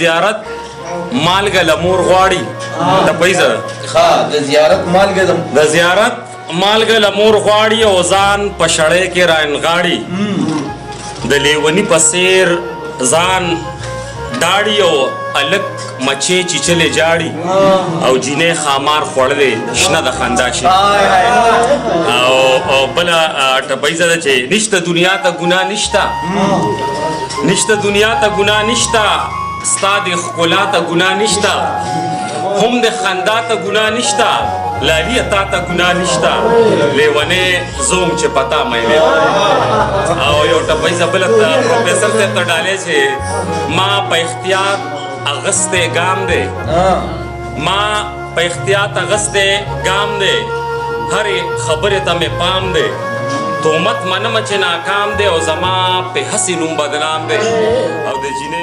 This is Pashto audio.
زیارت مالګه لمور غواړي ته پیسه ها د زیارت مالګه د زیارت مالګه لمور غواړي او ځان په شړې کې رانغاړي د لیونی په څیر ځان داړي او الک مچې چیچلې جاړي او جینې خامار خوړلې شنه د خندا شي او بله ټپیزه ده چې نشته دنیا ته ګناه نشته نشته دنیا ته ګناه نشته ستا د ښکلا ته ګناه نشته هم د خندا ته ګناه نشته لالیه تا ته ګناه نشته لیونې زوم چې پتا میلې او یو ټپیزه بله پروفیسر صاحب ته ډالې چې ما په احتیاط اغستی ګام دی ما په احتیاط اغستی ګام دی هرې خبرې ته مې پام دی تهمت منمه چې ناکام دی او زما په هسې نوم بدنام دی او د جینۍ